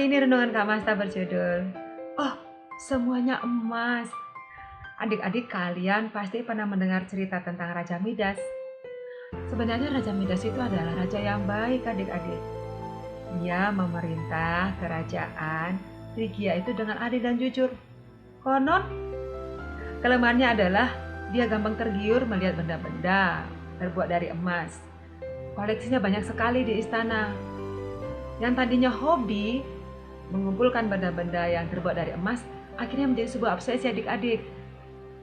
Hari ini renungan Kak Masta berjudul, "Oh, semuanya emas." Adik-adik kalian pasti pernah mendengar cerita tentang Raja Midas. Sebenarnya Raja Midas itu adalah raja yang baik adik-adik. Dia memerintah kerajaan Frigia itu dengan adil dan jujur. Konon, kelemahannya adalah dia gampang tergiur melihat benda-benda terbuat dari emas. Koleksinya banyak sekali di istana. Yang tadinya hobi mengumpulkan benda-benda yang terbuat dari emas, akhirnya menjadi sebuah obsesi adik-adik.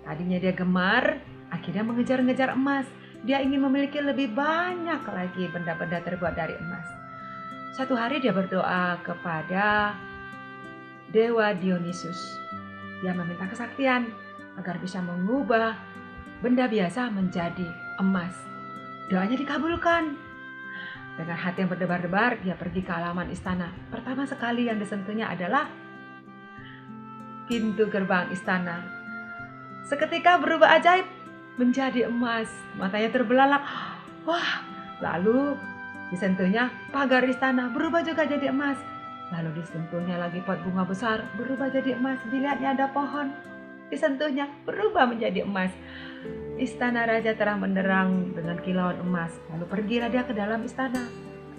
Tadinya dia gemar, akhirnya mengejar-ngejar emas. Dia ingin memiliki lebih banyak lagi benda-benda terbuat dari emas. Satu hari dia berdoa kepada Dewa Dionysus. Dia meminta kesaktian agar bisa mengubah benda biasa menjadi emas. Doanya dikabulkan. Dengan hati yang berdebar-debar, dia pergi ke halaman istana. Pertama sekali yang disentuhnya adalah pintu gerbang istana. Seketika berubah ajaib menjadi emas. Matanya terbelalak. Wah, lalu disentuhnya pagar istana, berubah juga jadi emas. Lalu disentuhnya lagi pot bunga besar, berubah jadi emas. Dilihatnya ada pohon, disentuhnya berubah menjadi emas. Istana raja terang benderang dengan kilauan emas. Lalu pergilah dia ke dalam istana.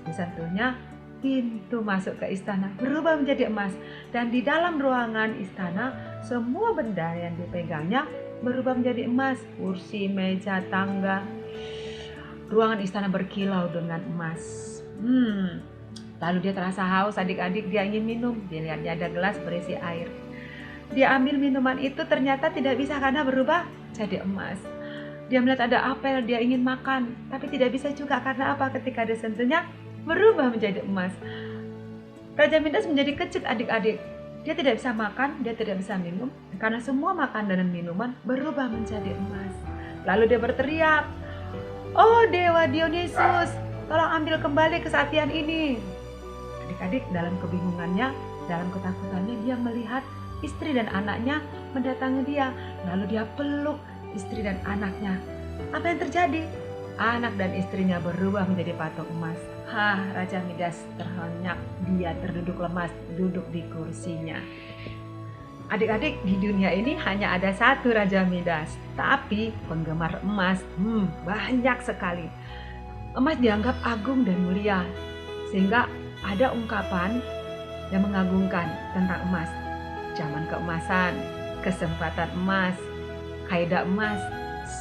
Disentuhnya pintu masuk ke istana berubah menjadi emas. Dan di dalam ruangan istana, semua benda yang dipegangnya berubah menjadi emas. Kursi, meja, tangga. Ruangan istana berkilau dengan emas. Lalu dia terasa haus adik-adik, dia ingin minum. Dilihatnya ada gelas berisi air. Dia ambil minuman itu, ternyata tidak bisa karena berubah jadi emas. Dia melihat ada apel, dia ingin makan, tapi tidak bisa juga karena apa? Ketika disentuhnya berubah menjadi emas. Raja Midas menjadi kecut adik-adik. Dia tidak bisa makan, dia tidak bisa minum, karena semua makanan dan minuman berubah menjadi emas. Lalu dia berteriak, "Oh Dewa Dionysus, tolong ambil kembali kesaktian ini." Adik-adik dalam kebingungannya, dalam ketakutannya, dia melihat istri dan anaknya mendatangi dia. Lalu dia peluk istri dan anaknya. Apa yang terjadi? Anak dan istrinya berubah menjadi patung emas. Raja Midas terhenyak. Dia terduduk lemas, duduk di kursinya. Adik-adik, di dunia ini hanya ada satu Raja Midas, tapi penggemar emas banyak sekali. Emas dianggap agung dan mulia, sehingga ada ungkapan yang mengagungkan tentang emas. Zaman keemasan, kesempatan emas, kaidah emas,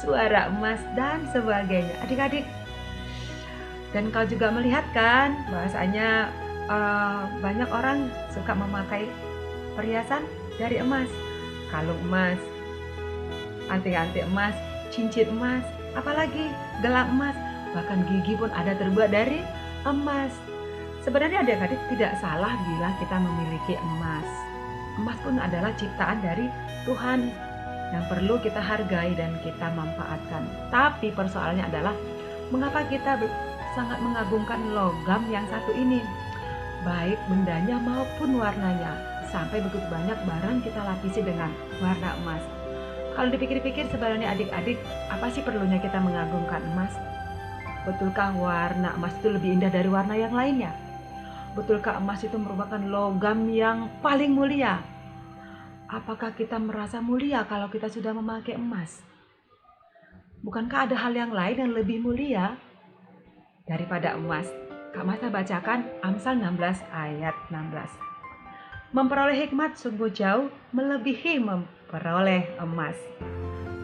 suara emas, dan sebagainya. Adik-adik, dan kau juga melihat kan bahwasanya banyak orang suka memakai perhiasan dari emas, kalung emas, anting-anting emas, cincin emas, apalagi gelang emas, bahkan gigi pun ada terbuat dari emas. Sebenarnya adik-adik tidak salah bila kita memiliki emas. Emas pun adalah ciptaan dari Tuhan yang perlu kita hargai dan kita manfaatkan. Tapi persoalannya adalah mengapa kita sangat mengagungkan logam yang satu ini, baik bendanya maupun warnanya, sampai begitu banyak barang kita lapisi dengan warna emas. Kalau dipikir-pikir sebenarnya adik-adik, apa sih perlunya kita mengagungkan emas? Betulkah warna emas itu lebih indah dari warna yang lainnya? Betulkah emas itu merupakan logam yang paling mulia? Apakah kita merasa mulia kalau kita sudah memakai emas? Bukankah ada hal yang lain yang lebih mulia daripada emas? Kak Masta bacakan Amsal 16 ayat 16. Memperoleh hikmat sungguh jauh melebihi memperoleh emas.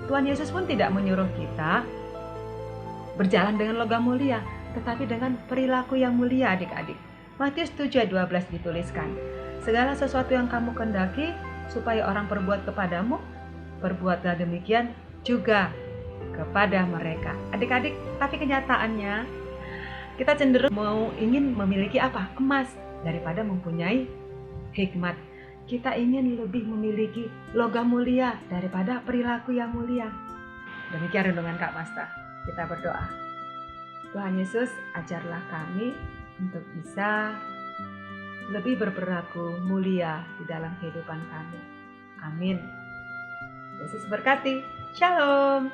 Tuhan Yesus pun tidak menyuruh kita berjalan dengan logam mulia, tetapi dengan perilaku yang mulia adik-adik. Matius 7 ayat 12 dituliskan, segala sesuatu yang kamu kendaki supaya orang perbuat kepadamu, perbuatlah demikian juga kepada mereka. Adik-adik, tapi kenyataannya kita cenderung ingin memiliki apa? Emas daripada mempunyai hikmat. Kita ingin lebih memiliki logam mulia daripada perilaku yang mulia. Demikian renungan Kak Masta. Kita berdoa. Tuhan Yesus, ajarlah kami untuk bisa lebih berperilaku mulia di dalam kehidupan kami. Amin. Yesus berkati. Shalom.